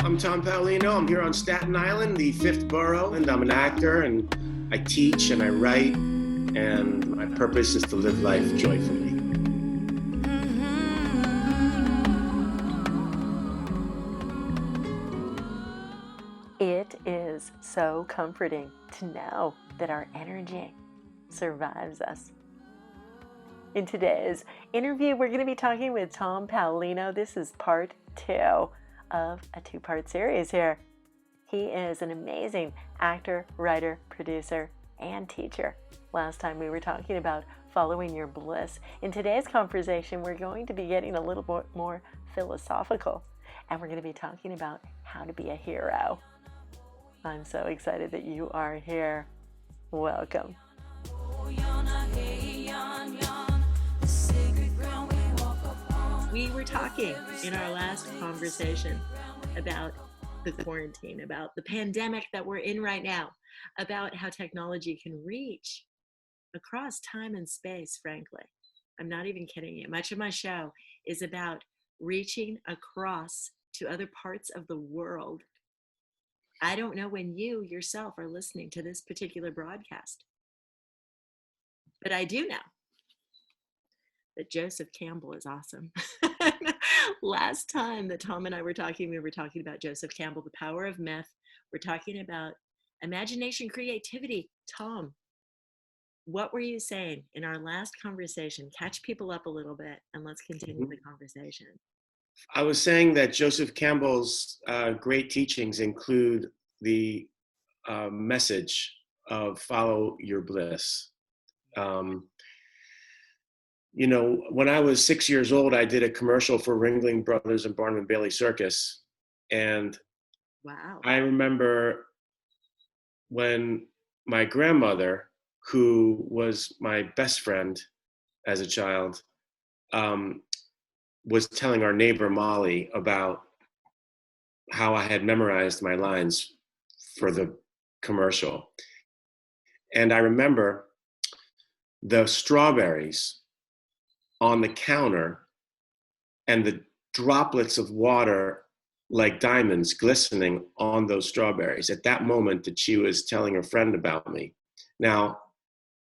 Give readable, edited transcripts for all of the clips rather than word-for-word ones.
I'm Tom Paolino. I'm here on Staten Island, the fifth borough, and I'm an actor, and I teach and I write, and my purpose is to live life joyfully. It is so comforting to know that our energy survives us. In today's interview, we're going to be talking with Tom Paolino. This is part 2 of a 2-part series here. He is an amazing actor, writer, producer, and teacher. Last time we were talking about following your bliss. In today's conversation, we're going to be getting a little bit more philosophical, and we're going to be talking about how to be a hero. I'm so excited that you are here. Welcome. We were talking in our last conversation about the quarantine, about the pandemic that we're in right now, about how technology can reach across time and space, frankly. I'm not even kidding you. Much of my show is about reaching across to other parts of the world. I don't know when you yourself are listening to this particular broadcast, but I do know that Joseph Campbell is awesome. Last time that Tom and I were talking, we were talking about Joseph Campbell, the power of myth. We're talking about imagination, creativity. Tom, what were you saying in our last conversation? Catch people up a little bit and let's continue the conversation. I was saying that Joseph Campbell's great teachings include the message of follow your bliss. When I was 6 years old, I did a commercial for Ringling Brothers and Barnum and Bailey Circus. And wow. I remember when my grandmother, who was my best friend as a child, was telling our neighbor Molly about how I had memorized my lines for the commercial. And I remember the strawberries on the counter and the droplets of water like diamonds glistening on those strawberries at that moment that she was telling her friend about me. Now,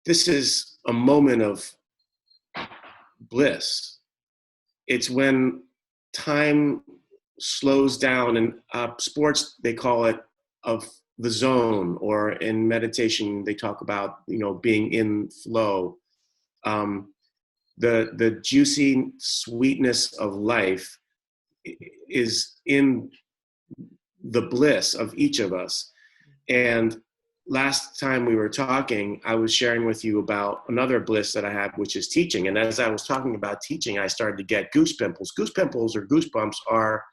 this is a moment of bliss. It's when time slows down. In sports, they call it of the zone, or in meditation, they talk about, being in flow. The juicy sweetness of life is in the bliss of each of us. And last time we were talking, I was sharing with you about another bliss that I have, which is teaching. And as I was talking about teaching, I started to get goose pimples. Goose pimples or goosebumps or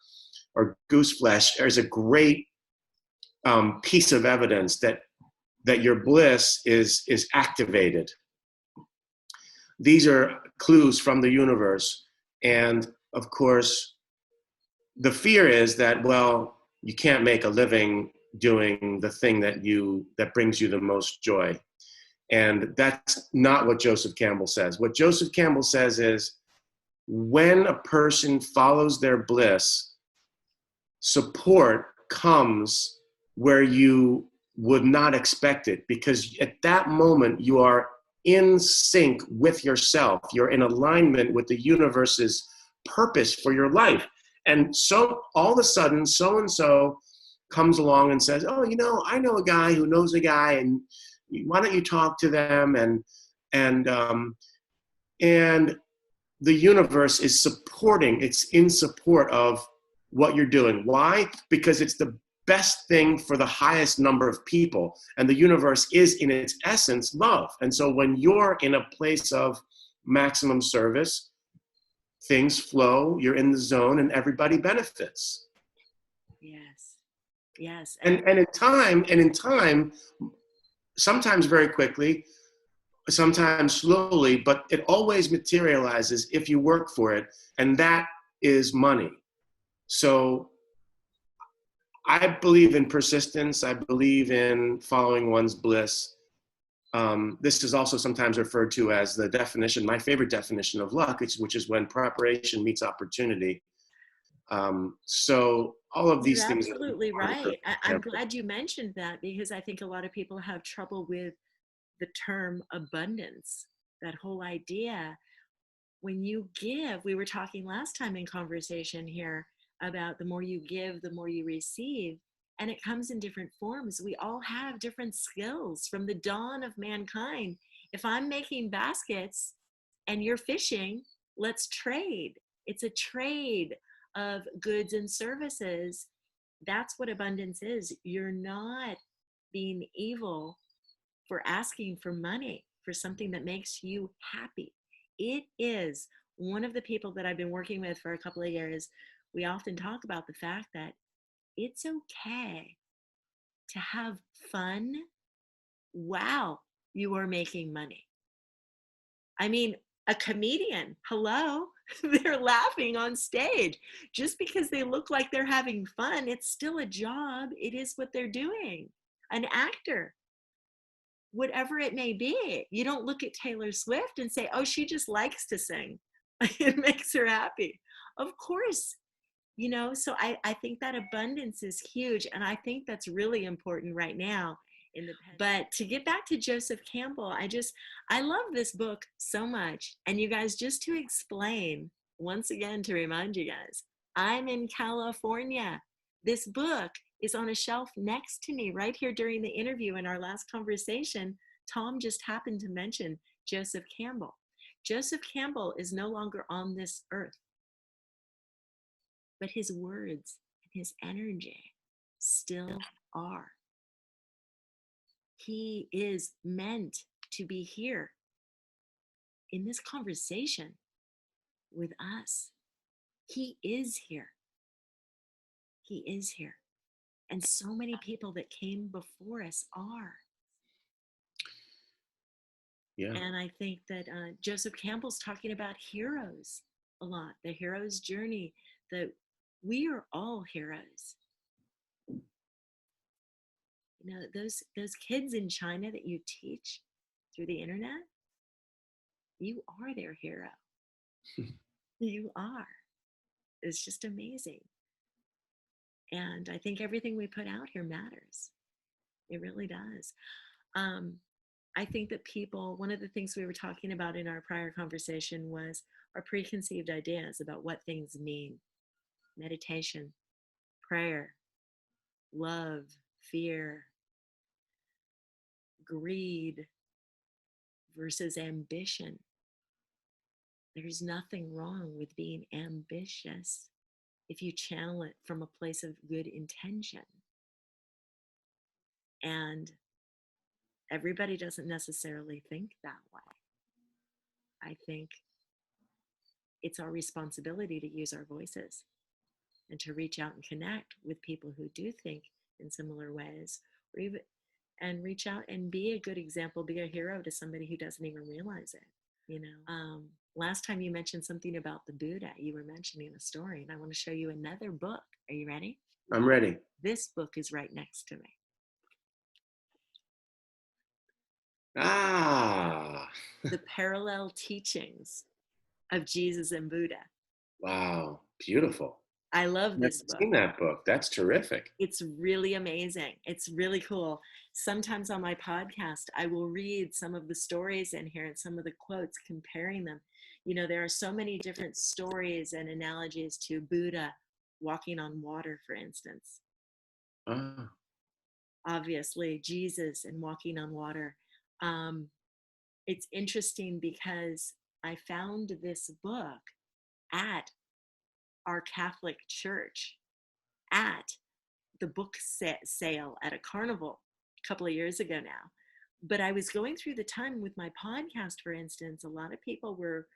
goose flesh. There's a great piece of evidence that your bliss is activated. These are clues from the universe. And of course, the fear is that, well, you can't make a living doing the thing that brings you the most joy. And that's not what Joseph Campbell says. What Joseph Campbell says is, when a person follows their bliss, support comes where you would not expect it, because at that moment you are in sync with yourself. You're in alignment with the universe's purpose for your life. And so all of a sudden, so-and-so comes along and says, oh, I know a guy who knows a guy, and why don't you talk to them? And the universe is supporting, it's in support of what you're doing. Why? Because it's the best thing for the highest number of people. And the universe is, in its essence, love. And so when you're in a place of maximum service, things flow, you're in the zone, and everybody benefits. Yes. And in time, sometimes very quickly, sometimes slowly, but it always materializes if you work for it, and that is money. So I believe in persistence. I believe in following one's bliss. This is also sometimes referred to as the definition, my favorite definition of luck, which is when preparation meets opportunity. So all of You're these things are absolutely important. right. I'm glad you mentioned that, because I think a lot of people have trouble with the term abundance, that whole idea. When you give, we were talking last time in conversation here about the more you give, the more you receive. And it comes in different forms. We all have different skills from the dawn of mankind. If I'm making baskets and you're fishing, let's trade. It's a trade of goods and services. That's what abundance is. You're not being evil for asking for money for something that makes you happy. It is one of the people that I've been working with for a couple of years. We often talk about the fact that it's okay to have fun while you are making money. I mean, a comedian, hello, they're laughing on stage. Just because they look like they're having fun, it's still a job. It is what they're doing. An actor, whatever it may be. You don't look at Taylor Swift and say, oh, she just likes to sing. It makes her happy. Of course, so I think that abundance is huge. And I think that's really important right now in the but to get back to Joseph Campbell, I love this book so much. And you guys, just to explain once again, to remind you guys, I'm in California. This book is on a shelf next to me right here during the interview. In our last conversation, Tom just happened to mention Joseph Campbell. Joseph Campbell is no longer on this earth, but his words and his energy still are. He is meant to be here in this conversation with us. He is here. He is here. And so many people that came before us are. Yeah. And I think that Joseph Campbell's talking about heroes a lot, the hero's journey, that we are all heroes. Those kids in China that you teach through the internet, you are their hero. You are. It's just amazing. And I think everything we put out here matters. It really does. I think that one of the things we were talking about in our prior conversation was our preconceived ideas about what things mean. Meditation, prayer, love, fear, greed versus ambition. There's nothing wrong with being ambitious if you channel it from a place of good intention. And everybody doesn't necessarily think that way. I think it's our responsibility to use our voices and to reach out and connect with people who do think in similar ways, and reach out and be a good example, be a hero to somebody who doesn't even realize it. Last time you mentioned something about the Buddha, you were mentioning a story, and I want to show you another book. Are you ready? I'm ready. This book is right next to me. The Parallel Teachings of Jesus and Buddha. Wow, beautiful. I love this book. I've seen that book. That's terrific. It's really amazing. It's really cool. Sometimes on my podcast, I will read some of the stories in here and some of the quotes, comparing them. There are so many different stories and analogies to Buddha walking on water, for instance. Obviously, Jesus and walking on water. It's interesting because I found this book at our Catholic church at the book sale at a carnival a couple of years ago now. But I was going through the time with my podcast, for instance, a lot of people were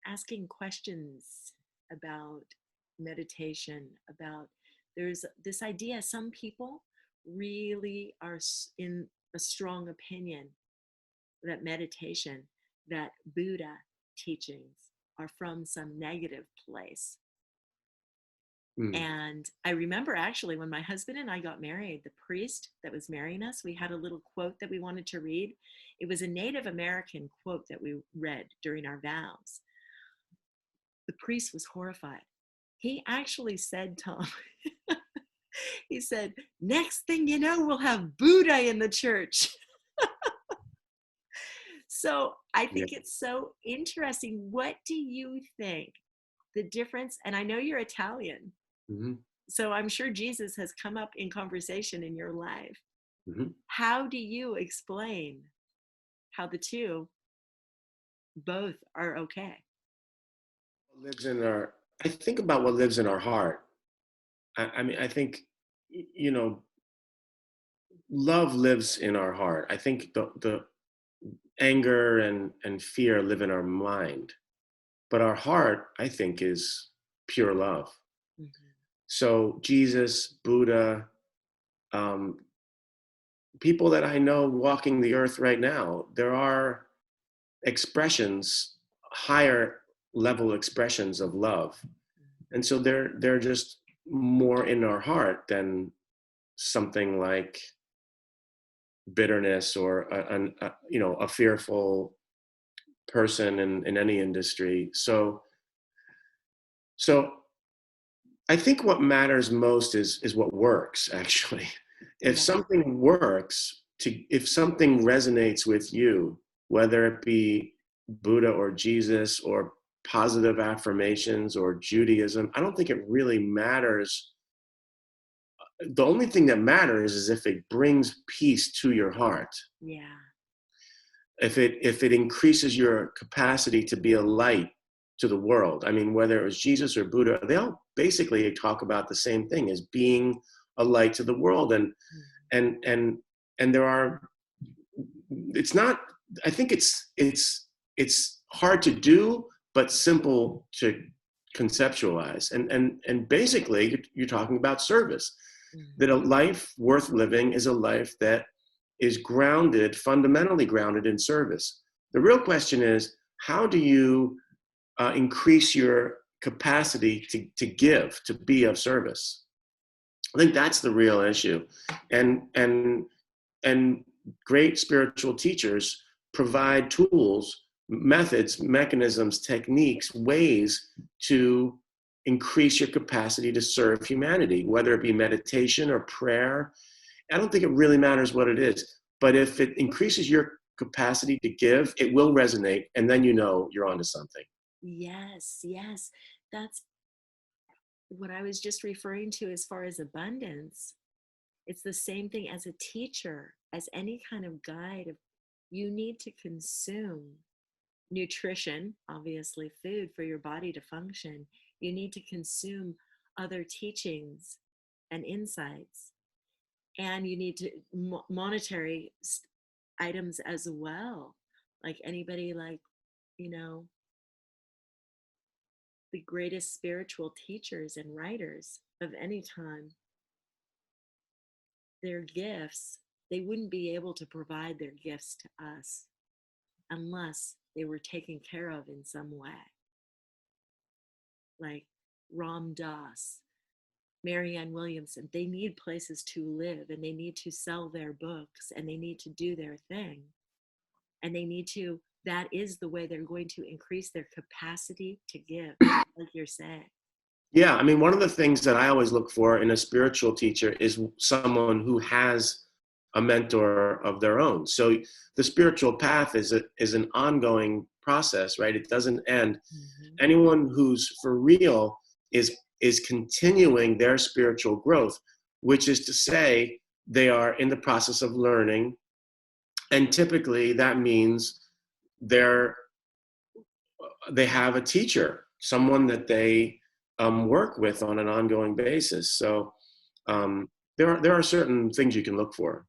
asking questions about meditation, there's this idea, some people really are in a strong opinion that meditation, that Buddha teachings are from some negative place. And I remember actually when my husband and I got married, the priest that was marrying us, we had a little quote that we wanted to read. It was a Native American quote that we read during our vows. The priest was horrified He actually said, Tom, he said, next thing you know, we'll have Buddha in the church. So I Yeah. think it's so interesting. What do you think the difference? And I know you're Italian, Mm-hmm. so I'm sure Jesus has come up in conversation in your life. Mm-hmm. How do you explain how the two both are okay? What lives in our, I think about what lives in our heart. I mean, I think, you know, love lives in our heart. I think the anger and fear live in our mind, but our heart, I think, is pure love. Mm-hmm. So Jesus, Buddha, um, people that I know walking the earth right now, there are expressions, higher level expressions of love, and so they're just more in our heart than something like bitterness or a fearful person in any industry. So I think what matters most is what works actually. If Yeah. something works, if something resonates with you, whether it be Buddha or Jesus or positive affirmations or Judaism, I don't think it really matters. The only thing that matters is if it brings peace to your heart. Yeah. If it increases your capacity to be a light to the world. I mean, whether it was Jesus or Buddha, they all basically talk about the same thing as being a light to the world. And Mm-hmm. and and and there are, it's not, I think it's hard to do but simple to conceptualize. And basically you're talking about service, that a life worth living is a life that is grounded, fundamentally grounded in service. The real question is, how do you increase your capacity to give, to be of service? I think that's the real issue. And and and great spiritual teachers provide tools, methods, mechanisms, techniques, ways to increase your capacity to serve humanity, whether it be meditation or prayer. I don't think it really matters what it is, but if it increases your capacity to give, it will resonate, and then you know you're onto something. Yes, yes. That's what I was just referring to as far as abundance. It's the same thing as a teacher, as any kind of guide. You need to consume nutrition, obviously food for your body to function. You need to consume other teachings and insights, and you need to monetary items as well. Like anybody, like, you know, the greatest spiritual teachers and writers of any time, their gifts, they wouldn't be able to provide their gifts to us unless they were taken care of in some way. Like Ram Dass, Marianne Williamson, they need places to live, and they need to sell their books, and they need to do their thing. And they need to, that is the way they're going to increase their capacity to give, like you're saying. Yeah, I mean, one of the things that I always look for in a spiritual teacher is someone who has a mentor of their own. So the spiritual path is an ongoing process, right? It doesn't end. Mm-hmm. Anyone who's for real is continuing their spiritual growth, which is to say they are in the process of learning, and typically that means they're they have a teacher, someone that they work with on an ongoing basis. So um, there are certain things you can look for.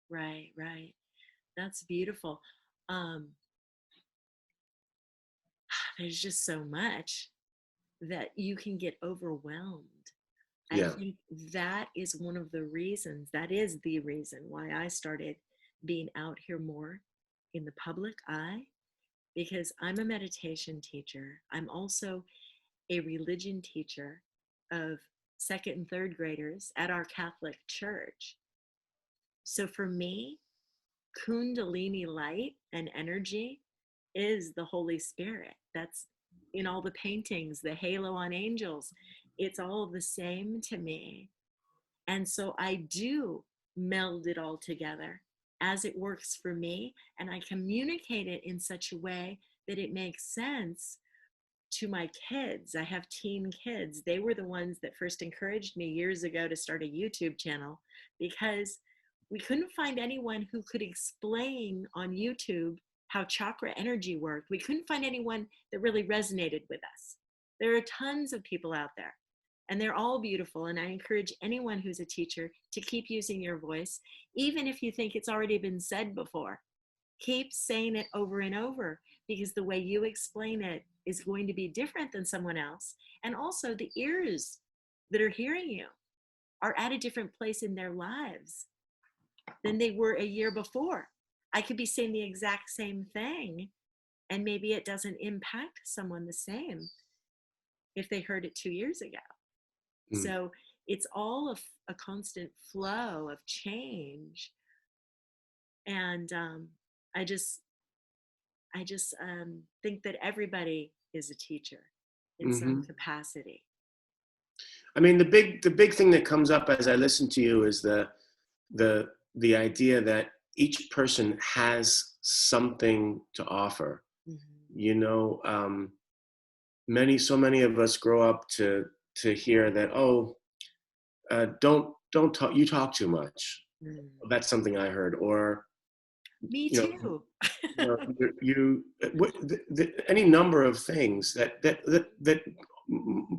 Right, right. That's beautiful. Um, there's just so much that you can get overwhelmed. I Yeah. think that is one of the reasons, that is the reason why I started being out here more in the public eye, because I'm a meditation teacher. I'm also a religion teacher of second and third graders at our Catholic church. So for me, Kundalini light and energy is the Holy Spirit. That's in all the paintings, the halo on angels. it's all the same to me. And so I do meld it all together as it works for me. And I communicate it in such a way that it makes sense to my kids. I have teen kids. They were the ones that first encouraged me years ago to start a YouTube channel because we couldn't find anyone who could explain on YouTube how chakra energy worked. We couldn't find anyone that really resonated with us. There are tons of people out there, and they're all beautiful. And I encourage anyone who's a teacher to keep using your voice, even if you think it's already been said before. Keep saying it over and over, because the way you explain it is going to be different than someone else. And also, the ears that are hearing you are at a different place in their lives than they were a year before. I could be saying the exact same thing, and maybe it doesn't impact someone the same if they heard it 2 years ago. Mm. So it's all a constant flow of change. And I just think that everybody is a teacher in some capacity. I mean, the big thing that comes up as I listen to you is the idea that each person has something to offer. Mm-hmm. You know, so many of us grow up to hear that, don't talk, you talk too much. Mm. That's something I heard. Or, Me you know, too. any number of things that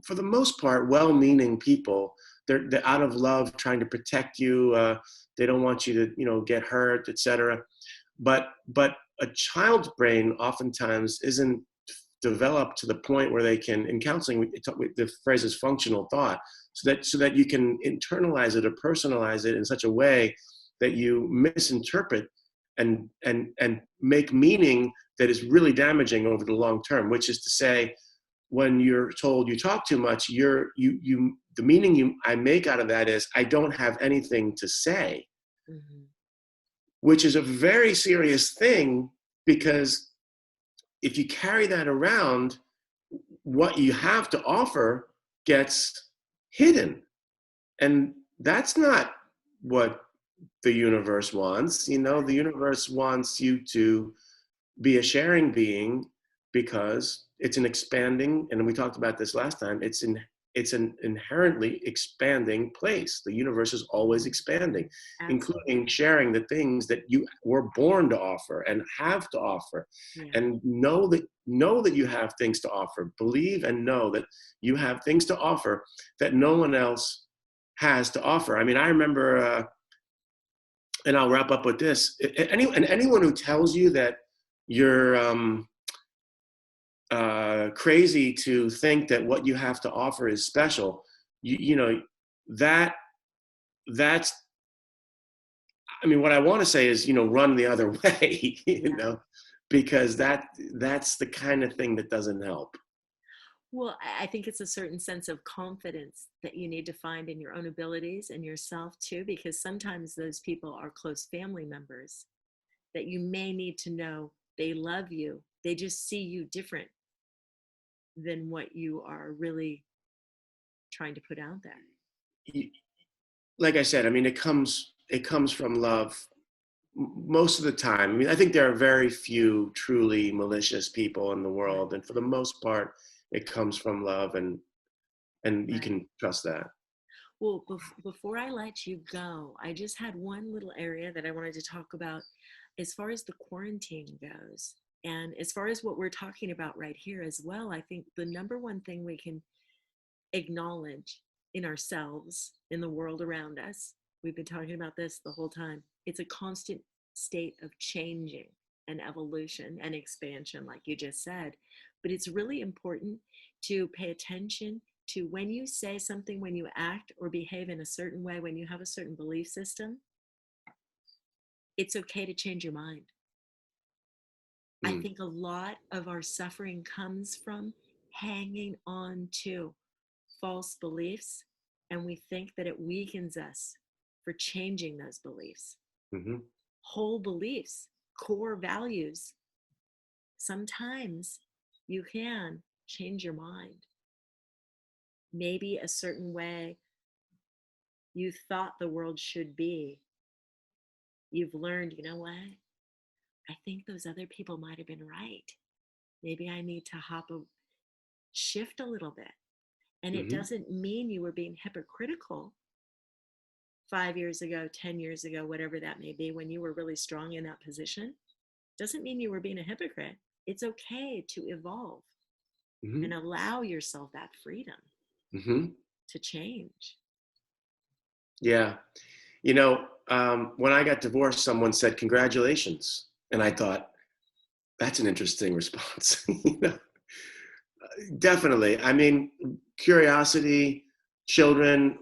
for the most part, well-meaning people, they're out of love trying to protect you. They don't want you to, get hurt, etc. But a child's brain oftentimes isn't developed to the point where they can, in counseling, the phrase is functional thought, so that you can internalize it or personalize it in such a way that you misinterpret and make meaning that is really damaging over the long term. Which is to say, when you're told you talk too much, the meaning I make out of that is I don't have anything to say, Mm-hmm. which is a very serious thing, because if you carry that around, what you have to offer gets hidden. And that's not what the universe wants. The universe wants you to be a sharing being, because it's an expanding, and we talked about this last time, it's an inherently expanding place. The universe is always expanding, Absolutely. including sharing the things that you were born to offer and have to offer. Yeah. And know that you have things to offer. Believe and know that you have things to offer that no one else has to offer. I mean, I remember, and I'll wrap up with this. Anyone who tells you that you're crazy to think that what you have to offer is special, that's, I mean, what I want to say is, run the other way, because that's the kind of thing that doesn't help. Well, I think it's a certain sense of confidence that you need to find in your own abilities and yourself too, because sometimes those people are close family members that you may need to know they love you. They just see you different than what you are really trying to put out there. Like I said, I mean, it comes from love most of the time. I mean, I think there are very few truly malicious people in the world, and for the most part, it comes from love, and you can trust that. Well, before I let you go, I just had one little area that I wanted to talk about as far as the quarantine goes. And as far as what we're talking about right here as well, I think the number one thing we can acknowledge in ourselves, in the world around us, we've been talking about this the whole time, it's a constant state of changing and evolution and expansion, like you just said. But it's really important to pay attention to when you say something, when you act or behave in a certain way, when you have a certain belief system, it's okay to change your mind. I Mm. think a lot of our suffering comes from hanging on to false beliefs, and we think that it weakens us for changing those beliefs. Mm-hmm. Whole beliefs, core values, sometimes you can change your mind. maybe a certain way you thought the world should be, you've learned, you know what? I think those other people might have been right. Maybe I need to shift a little bit. And it Hmm. doesn't mean you were being hypocritical 5 years ago, 10 years ago, whatever that may be, when you were really strong in that position. Doesn't mean you were being a hypocrite. It's okay to evolve and Hmm. allow yourself that freedom Hmm. to change. Yeah. You know, when I got divorced, someone said, "Congratulations." And I thought, that's an interesting response. You know, definitely. I mean, curiosity, children,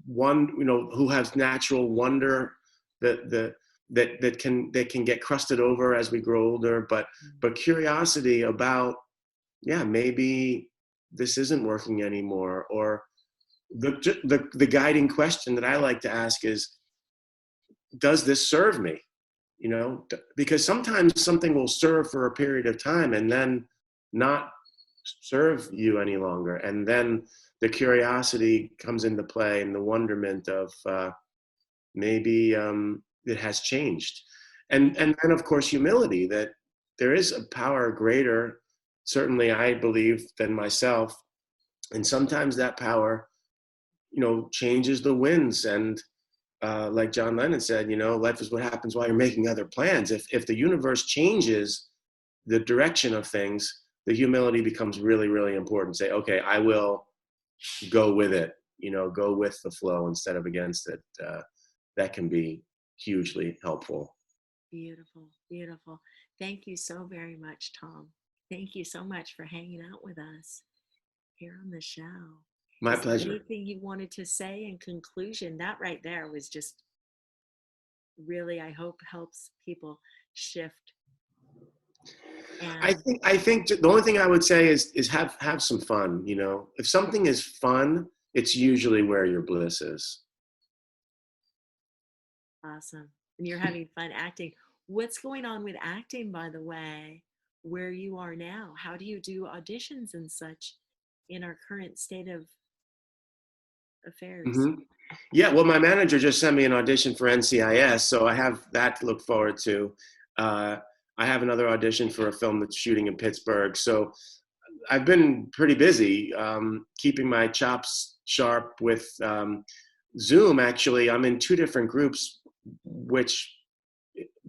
who has natural wonder, the that can get crusted over as we grow older, but curiosity about, yeah, maybe this isn't working anymore, or the guiding question that I like to ask is, does this serve me? Because sometimes something will serve for a period of time and then not serve you any longer, and then the curiosity comes into play, and the wonderment of, maybe it has changed, and then of course humility, that there is a power greater, certainly I believe, than myself, and sometimes that power, changes the winds. And like John Lennon said, life is what happens while you're making other plans. If the universe changes the direction of things, the humility becomes really, really important. Say, okay, I will go with it, go with the flow instead of against it. That can be hugely helpful. Beautiful, beautiful. Thank you so very much, Tom. Thank you so much for hanging out with us here on the show. My Is there pleasure. anything you wanted to say in conclusion? That right there was just really, I hope, helps people shift. I And think I think the only thing I would say is have some fun. If something is fun, it's usually where your bliss is. awesome. And you're having fun acting. What's going on with acting, by the way, where you are now? How do you do auditions and such in our current state of affairs? Hmm. Yeah, well, my manager just sent me an audition for NCIS, so I have that to look forward to. Uh, I have another audition for a film that's shooting in Pittsburgh. So I've been pretty busy, keeping my chops sharp with Zoom. Actually, I'm in two different groups, which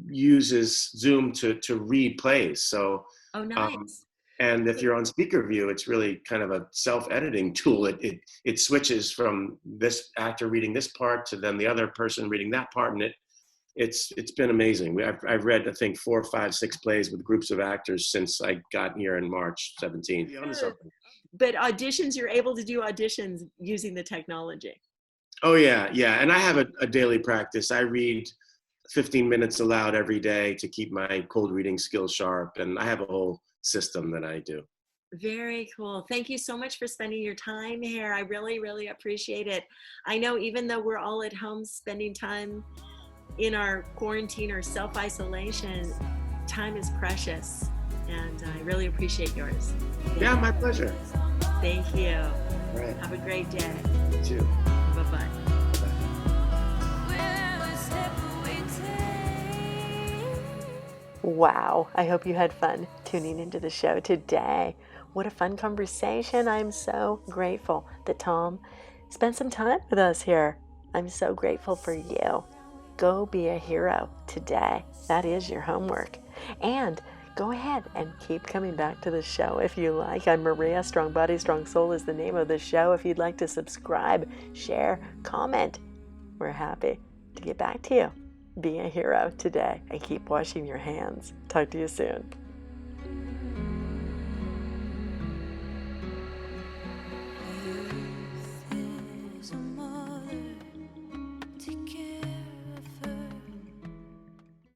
uses Zoom to read plays. So, Oh, um, nice. and if you're on speaker view, it's really kind of a self-editing tool. It switches from this actor reading this part to then the other person reading that part, and it's been amazing. I've read, I think, 4, 5, 6 plays with groups of actors since I got here in March 17th. Be onto Good. something. But auditions, you're able to do auditions using the technology. Oh yeah, yeah. And I have a daily practice. I read 15 minutes aloud every day to keep my cold reading skills sharp, and I have a whole system that I do. Very cool. Thank you so much for spending your time here. I really, really appreciate it. I know even though we're all at home spending time in our quarantine or self isolation, time is precious. And I really appreciate yours. Yeah, Thank my you. pleasure. Thank you. All right. Have a great day. You too. Bye bye. Wow, I hope you had fun tuning into the show today. What a fun conversation. I'm so grateful that Tom spent some time with us here. I'm so grateful for you. Go be a hero today. That is your homework. And go ahead and keep coming back to the show if you like. I'm Maria. Strong Body, Strong Soul is the name of the show. If you'd like to subscribe, share, comment, we're happy to get back to you. Be a hero today and keep washing your hands. Talk to you soon.